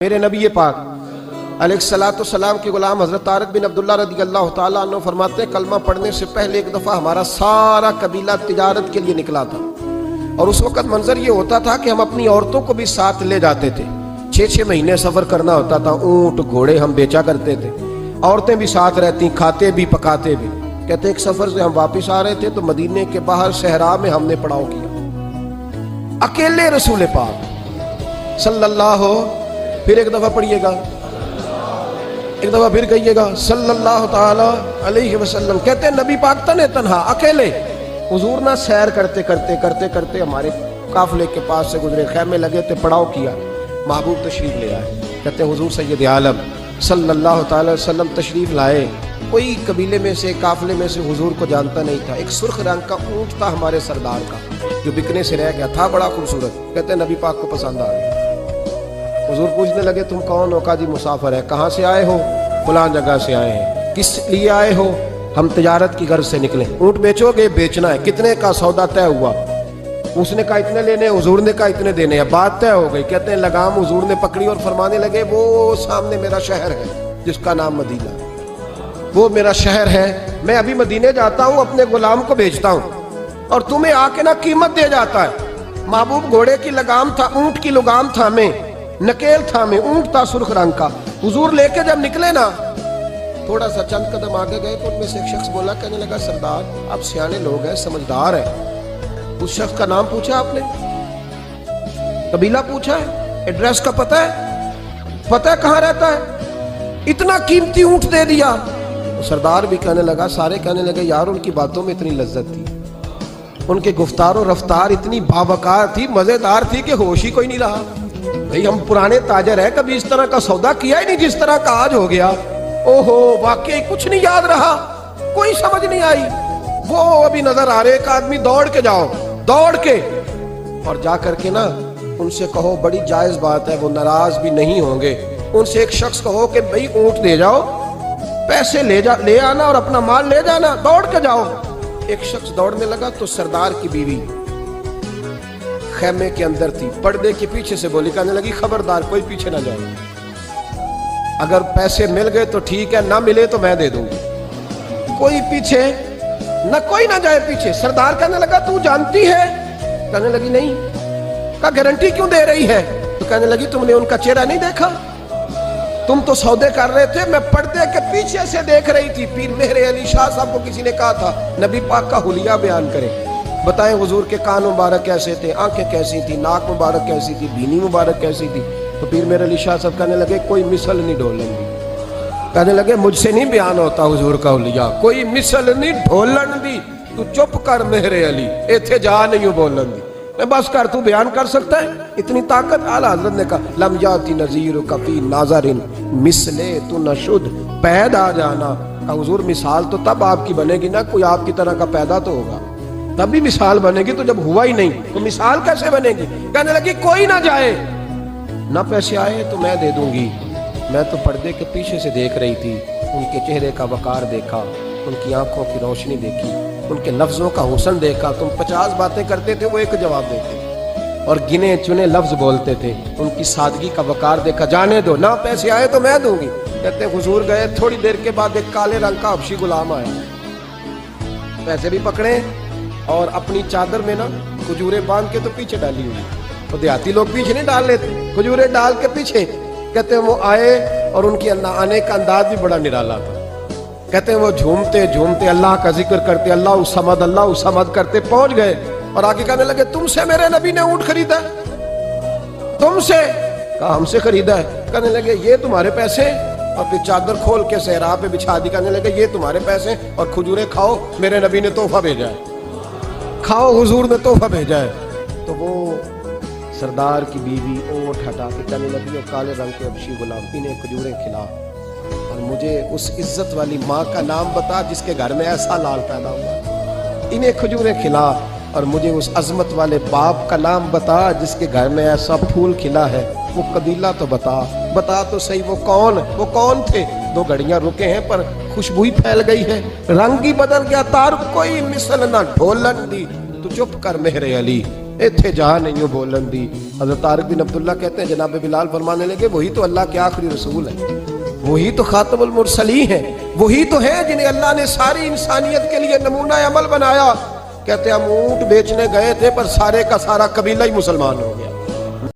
میرے نبی پاک علیہ السلام کے غلام حضرت طارق بن عبداللہ رضی اللہ تعالیٰ عنہ فرماتے ہیں کلمہ پڑھنے سے پہلے ایک دفعہ ہمارا سارا قبیلہ تجارت کے لیے نکلا تھا، اور اس وقت منظر یہ ہوتا تھا کہ ہم اپنی عورتوں کو بھی ساتھ لے جاتے تھے۔ 6 مہینے سفر کرنا ہوتا تھا، اونٹ گھوڑے ہم بیچا کرتے تھے، عورتیں بھی ساتھ رہتی، کھاتے بھی پکاتے بھی۔ کہتے ہیں ایک سفر سے ہم واپس آ رہے تھے تو مدینے کے باہر صحرا میں ہم نے پڑاؤ کیا، اکیلے رسول پاک صلی اللہ، پھر ایک دفعہ پڑھیے گا، ایک دفعہ پھر کہیے گا صلی اللہ تعالی علیہ وسلم۔ کہتے ہیں نبی پاک تنہا اکیلے، حضور نہ سیر کرتے کرتے ہمارے قافلے کے پاس سے گزرے، خیمے لگے تھے، پڑاؤ کیا، محبوب تشریف لے آئے۔ کہتے ہیں حضور سید عالم صلی اللہ تعالی وسلم تشریف لائے، کوئی قبیلے میں سے قافلے میں سے حضور کو جانتا نہیں تھا۔ ایک سرخ رنگ کا اونٹ تھا ہمارے سردار کا جو بکنے سے رہ گیا تھا، بڑا خوبصورت۔ کہتے ہیں نبی پاک کو پسند آ گیا۔ حضور پوچھنے لگے تم کون ہو؟ کہا جی مسافر ہے۔ کہاں سے آئے ہو؟ فلاں جگہ سے آئے ہیں۔ کس لیے آئے ہو؟ ہم تجارت کی غرض سے نکلے۔ اونٹ بیچو گے؟ بیچنا ہے۔ کتنے کا سودا طے ہوا؟ اس نے کہا اتنے لینے، حضور نے کہا اتنے دینے ہیں، بات طے ہو گئی۔ کہتے ہیں لگام حضور نے پکڑی اور فرمانے لگے وہ سامنے میرا شہر ہے جس کا نام مدینہ، وہ میرا شہر ہے، میں ابھی مدینے جاتا ہوں، اپنے غلام کو بیچتا ہوں اور تمہیں آ کے نہ قیمت دے جاتا ہے۔ محبوب گھوڑے کی لگام تھا، اونٹ کی لگام تھا، میں نکیل تھا، میں اونٹ تھا سرخ رنگ کا۔ حضور لے کے جب نکلے نا، تھوڑا سا چند قدم آگے گئے تو ان میں سے ایک شخص بولا، کہنے لگا سردار آپ سیانے لوگ ہیں، سمجھدار ہیں، اس شخص کا نام پوچھا آپ نے؟ قبیلہ پوچھا ہے؟ ایڈریس کا پتہ ہے؟ پتہ ہے کہاں رہتا ہے؟ اتنا قیمتی اونٹ دے دیا۔ سردار بھی کہنے لگا، سارے کہنے لگے یار ان کی باتوں میں اتنی لذت تھی، ان کے گفتار و رفتار اتنی باوقار تھی، مزیدار تھی کہ ہوش ہی کوئی نہیں رہا۔ بھئی ہم پرانے تاجر ہیں، کبھی اس طرح کا سودا کیا ہی نہیں جس طرح کا آج ہو گیا۔ اوہو واقعی کچھ نہیں یاد رہا، کوئی سمجھ نہیں آئی۔ وہ ابھی نظر آ رہے، ایک آدمی دوڑ کے جاؤ، دوڑ کے اور جا کر کے نا ان سے کہو بڑی جائز بات ہے، وہ ناراض بھی نہیں ہوں گے۔ ان سے ایک شخص کہو کہ بھئی اونٹ دے جاؤ، پیسے لے آنا اور اپنا مال لے جانا، دوڑ کے جاؤ۔ ایک شخص دوڑنے لگا تو سردار کی بیوی خیمے کے اندر تھی، پردے کے پیچھے سے بولی، کہنے لگی خبردار کوئی پیچھے نہ جائے، اگر پیسے مل گئے تو ٹھیک ہے، نہ ملے تو میں دے دوں گی، کوئی پیچھے نہ، کوئی نہ جائے پیچھے۔ سردار کہنے لگا تو جانتی ہے؟ کہنے لگی نہیں۔ کہا گارنٹی کیوں دے رہی ہے؟ تو کہنے لگی تم نے ان کا چہرہ نہیں دیکھا؟ تم تو سودے کر رہے تھے، میں پردے کے پیچھے سے دیکھ رہی تھی۔ پیر مہر علی شاہ صاحب کو کسی نے کہا تھا نبی پاک کا حلیہ بیان کرے، بتائیں حضور کے کان مبارک کیسے تھے، آنکھیں کیسی تھی، ناک مبارک کیسی تھی، بینی مبارک کیسی تھی۔ تو پیر مہر علی شاہ صاحب کہنے لگے کوئی مثل نہیں ڈھولن دی، کہنے لگے مجھ سے نہیں بیان ہوتا حضور کا حلیہ، کوئی مثل نہیں ڈھولن دی، تو چپ کر مہر علی، ایتھے جا نہیں بولن دی، میں بس کر، تو بیان کر سکتا ہے؟ اتنی طاقت۔ اعلیٰ حضرت نے کہا لم یاتی نذیر فی ناظر مثلے تو نشد، پید آ جانا۔ کہا حضور مثال تو تب آپ کی بنے گی نا، کوئی آپ کی طرح کا پیدا تو ہوگا، تبھی مثال بنے گی، تو جب ہوا ہی نہیں تو مثال کیسے بنے گی؟ کہنے لگی کوئی نہ جائے، نہ پیسے آئے تو میں دے دوں گی۔ میں تو پردے کے پیچھے سے دیکھ رہی تھی، ان کے چہرے کا وقار دیکھا، ان کی آنکھوں کی روشنی دیکھی، ان کے لفظوں کا حسن دیکھا۔ تم 50 باتیں کرتے تھے، وہ ایک جواب دیتے اور گنے چنے لفظ بولتے تھے، ان کی سادگی کا وقار دیکھا۔ جانے دو، نہ پیسے آئے تو میں دوں گی۔ کہتے ہیں حضور گئے، تھوڑی دیر کے بعد ایک کالے رنگ کا حبشی غلام آیا، پیسے بھی پکڑے اور اپنی چادر میں نا کھجوریں باندھ کے تو پیچھے ڈالی ہوئی، وہ دیہاتی لوگ پیچھے نہیں ڈال لیتے، کھجوریں ڈال کے پیچھے۔ کہتے ہیں وہ آئے اور ان کی آنے کا انداز بھی بڑا نرالا تھا۔ کہتے ہیں وہ جھومتے جھومتے اللہ کا ذکر کرتے، اللہ الصمد کرتے پہنچ گئے اور آگے کہنے لگے تم سے میرے نبی نے اونٹ خریدا ہے؟ تم سے؟ کہا ہم سے خریدا ہے۔ کہنے لگے یہ تمہارے پیسے؟ اور پھر چادر کھول کے صحرا پہ بچھا دی، کہنے لگے یہ تمہارے پیسے اور کھجوریں کھاؤ، میرے نبی نے تحفہ بھیجا ہے، کھاؤ، حضور نے تحفہ بھیجا ہے۔ تو وہ سردار کی بیوی اونٹ ہٹا کے کہنے لگی اور کالے رنگ کے حبشی غلام انہیں کھجوریں کھلا اور مجھے اس عزت والی ماں کا نام بتا جس کے گھر میں ایسا لال پیدا ہوا، انہیں کھجوریں کھلا، اور مجھے اس عظمت والے باپ کا نام بتا جس کے گھر میں ایسا پھول کھلا ہے، وہ قبیلہ تو بتا تو صحیح، وہ کون تھے؟ 2 گھڑیاں رکے ہیں پر خوشبو ہی پھیل گئی ہے، رنگ ہی بدل گیا، تار کوئی مثل نہ ڈھولن دی، تو چپ کر مہر علی، ایتھے جہاں نہیں ہو بولن دی۔ حضرت طارق بن عبداللہ کہتے ہیں جناب بلال فرمانے لگے وہی تو اللہ کے آخری رسول ہیں، وہی تو خاتم المرسلین ہیں، وہی تو ہیں جنہیں اللہ نے ساری انسانیت کے لیے نمونہ عمل بنایا۔ کہتے ہیں ہم اونٹ بیچنے گئے تھے پر سارے کا سارا قبیلہ ہی مسلمان ہو گیا۔